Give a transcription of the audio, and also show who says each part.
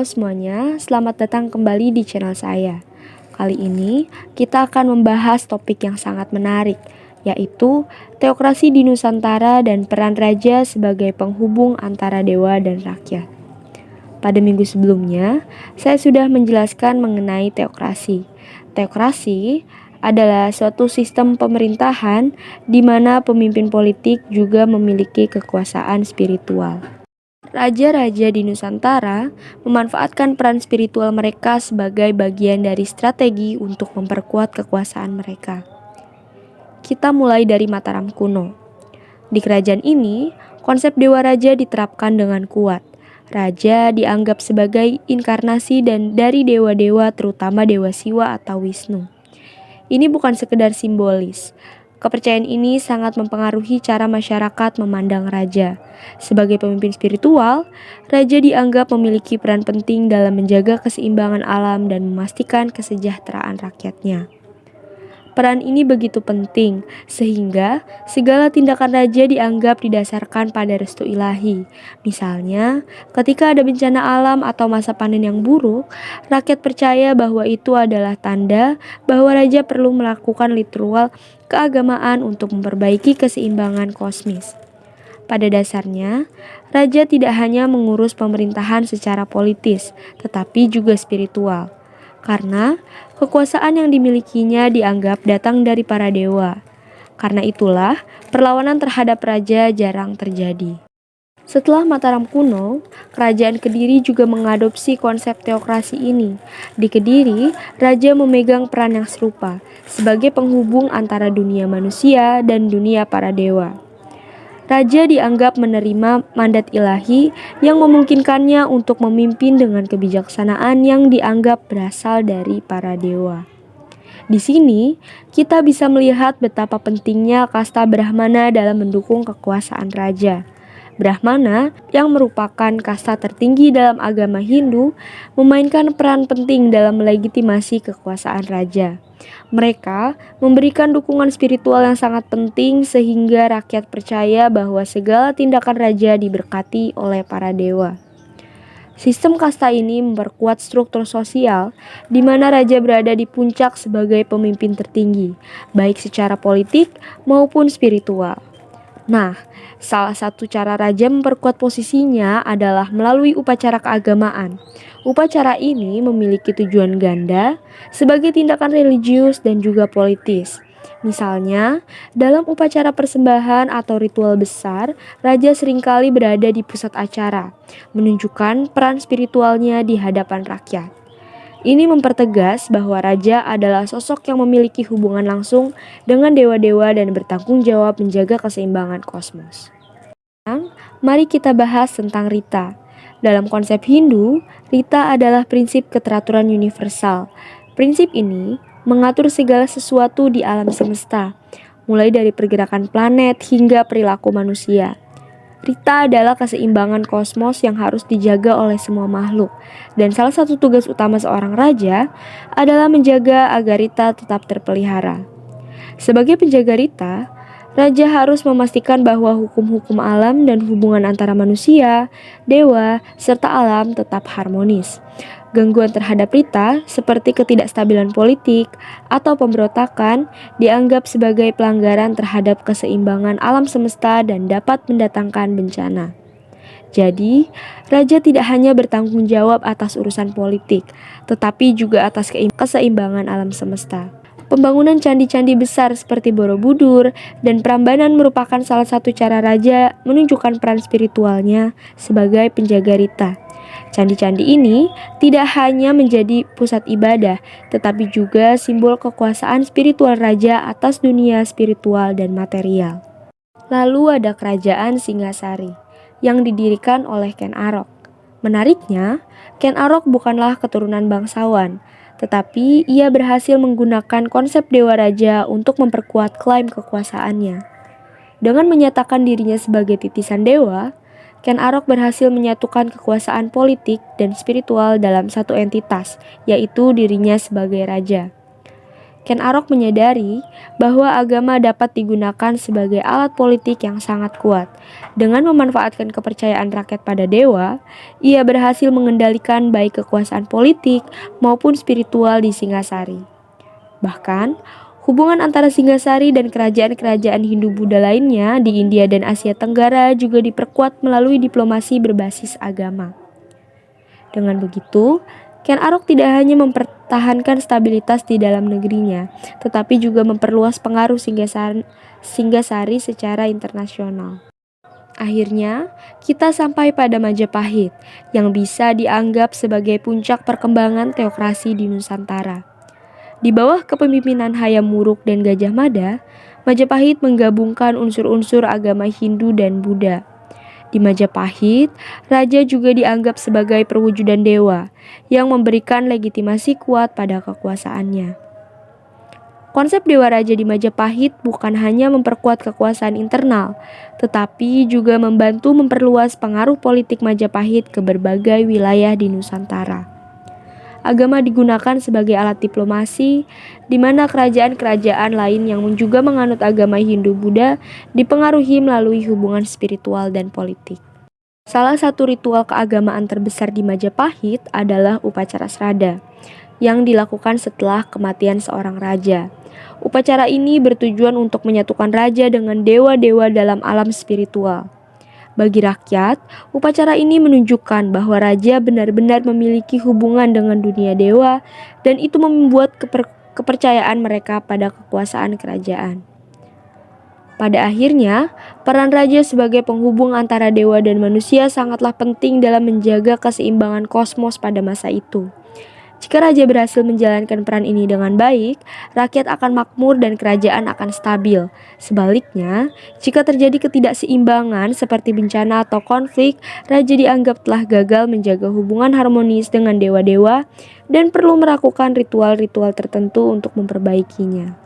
Speaker 1: Halo semuanya, selamat datang kembali di channel saya. Kali ini kita akan membahas topik yang sangat menarik, yaitu teokrasi di Nusantara dan peran raja sebagai penghubung antara dewa dan rakyat. Pada minggu sebelumnya, saya sudah menjelaskan mengenai teokrasi. Teokrasi adalah suatu sistem pemerintahan di mana pemimpin politik juga memiliki kekuasaan spiritual. Raja-raja di Nusantara memanfaatkan peran spiritual mereka sebagai bagian dari strategi untuk memperkuat kekuasaan mereka. Kita mulai dari Mataram kuno. Di kerajaan ini, konsep dewa raja diterapkan dengan kuat. Raja dianggap sebagai inkarnasi dan dari dewa-dewa, terutama Dewa Siwa atau Wisnu. Ini bukan sekedar simbolis. Kepercayaan ini sangat mempengaruhi cara masyarakat memandang raja. Sebagai pemimpin spiritual, raja dianggap memiliki peran penting dalam menjaga keseimbangan alam dan memastikan kesejahteraan rakyatnya. Peran ini begitu penting, sehingga segala tindakan raja dianggap didasarkan pada restu ilahi. Misalnya, ketika ada bencana alam atau masa panen yang buruk, rakyat percaya bahwa itu adalah tanda bahwa raja perlu melakukan ritual keagamaan untuk memperbaiki keseimbangan kosmis. Pada dasarnya, raja tidak hanya mengurus pemerintahan secara politis, tetapi juga spiritual. Karena kekuasaan yang dimilikinya dianggap datang dari para dewa. Karena itulah, perlawanan terhadap raja jarang terjadi. Setelah Mataram kuno, kerajaan Kediri juga mengadopsi konsep teokrasi ini. Di Kediri, raja memegang peran yang serupa sebagai penghubung antara dunia manusia dan dunia para dewa. Raja dianggap menerima mandat ilahi yang memungkinkannya untuk memimpin dengan kebijaksanaan yang dianggap berasal dari para dewa. Di sini, kita bisa melihat betapa pentingnya kasta Brahmana dalam mendukung kekuasaan raja. Brahmana, yang merupakan kasta tertinggi dalam agama Hindu, memainkan peran penting dalam melegitimasi kekuasaan raja. Mereka memberikan dukungan spiritual yang sangat penting sehingga rakyat percaya bahwa segala tindakan raja diberkati oleh para dewa. Sistem kasta ini memperkuat struktur sosial di mana raja berada di puncak sebagai pemimpin tertinggi, baik secara politik maupun spiritual. Nah, salah satu cara raja memperkuat posisinya adalah melalui upacara keagamaan. Upacara ini memiliki tujuan ganda sebagai tindakan religius dan juga politis. Misalnya, dalam upacara persembahan atau ritual besar, raja seringkali berada di pusat acara, menunjukkan peran spiritualnya di hadapan rakyat. Ini mempertegas bahwa raja adalah sosok yang memiliki hubungan langsung dengan dewa-dewa dan bertanggung jawab menjaga keseimbangan kosmos. Sekarang, mari kita bahas tentang Rita. Dalam konsep Hindu, Rita adalah prinsip keteraturan universal. Prinsip ini mengatur segala sesuatu di alam semesta, mulai dari pergerakan planet hingga perilaku manusia. Rita adalah keseimbangan kosmos yang harus dijaga oleh semua makhluk, dan salah satu tugas utama seorang raja adalah menjaga agar Rita tetap terpelihara. Sebagai penjaga Rita, raja harus memastikan bahwa hukum-hukum alam dan hubungan antara manusia, dewa, serta alam tetap harmonis. Gangguan terhadap Rita, seperti ketidakstabilan politik atau pemberontakan, dianggap sebagai pelanggaran terhadap keseimbangan alam semesta dan dapat mendatangkan bencana. Jadi, raja tidak hanya bertanggung jawab atas urusan politik, tetapi juga atas keseimbangan alam semesta. Pembangunan candi-candi besar seperti Borobudur dan Prambanan merupakan salah satu cara raja menunjukkan peran spiritualnya sebagai penjaga Rita. Candi-candi ini tidak hanya menjadi pusat ibadah, tetapi juga simbol kekuasaan spiritual raja atas dunia spiritual dan material. Lalu ada kerajaan Singasari, yang didirikan oleh Ken Arok. Menariknya, Ken Arok bukanlah keturunan bangsawan, tetapi ia berhasil menggunakan konsep dewa raja untuk memperkuat klaim kekuasaannya. Dengan menyatakan dirinya sebagai titisan dewa, Ken Arok berhasil menyatukan kekuasaan politik dan spiritual dalam satu entitas, yaitu dirinya sebagai raja. Ken Arok menyadari bahwa agama dapat digunakan sebagai alat politik yang sangat kuat. Dengan memanfaatkan kepercayaan rakyat pada dewa, ia berhasil mengendalikan baik kekuasaan politik maupun spiritual di Singasari. Bahkan, hubungan antara Singasari dan kerajaan-kerajaan Hindu-Buddha lainnya di India dan Asia Tenggara juga diperkuat melalui diplomasi berbasis agama. Dengan begitu, Ken Arok tidak hanya mempertahankan stabilitas di dalam negerinya, tetapi juga memperluas pengaruh Singasari secara internasional. Akhirnya, kita sampai pada Majapahit, yang bisa dianggap sebagai puncak perkembangan teokrasi di Nusantara. Di bawah kepemimpinan Hayam Wuruk dan Gajah Mada, Majapahit menggabungkan unsur-unsur agama Hindu dan Buddha. Di Majapahit, raja juga dianggap sebagai perwujudan dewa yang memberikan legitimasi kuat pada kekuasaannya. Konsep dewa raja di Majapahit bukan hanya memperkuat kekuasaan internal, tetapi juga membantu memperluas pengaruh politik Majapahit ke berbagai wilayah di Nusantara. Agama digunakan sebagai alat diplomasi, di mana kerajaan-kerajaan lain yang juga menganut agama Hindu-Buddha dipengaruhi melalui hubungan spiritual dan politik. Salah satu ritual keagamaan terbesar di Majapahit adalah upacara srada, yang dilakukan setelah kematian seorang raja. Upacara ini bertujuan untuk menyatukan raja dengan dewa-dewa dalam alam spiritual. Bagi rakyat, upacara ini menunjukkan bahwa raja benar-benar memiliki hubungan dengan dunia dewa dan itu membuat kepercayaan mereka pada kekuasaan kerajaan. Pada akhirnya, peran raja sebagai penghubung antara dewa dan manusia sangatlah penting dalam menjaga keseimbangan kosmos pada masa itu. Jika raja berhasil menjalankan peran ini dengan baik, rakyat akan makmur dan kerajaan akan stabil. Sebaliknya, jika terjadi ketidakseimbangan seperti bencana atau konflik, raja dianggap telah gagal menjaga hubungan harmonis dengan dewa-dewa dan perlu melakukan ritual-ritual tertentu untuk memperbaikinya.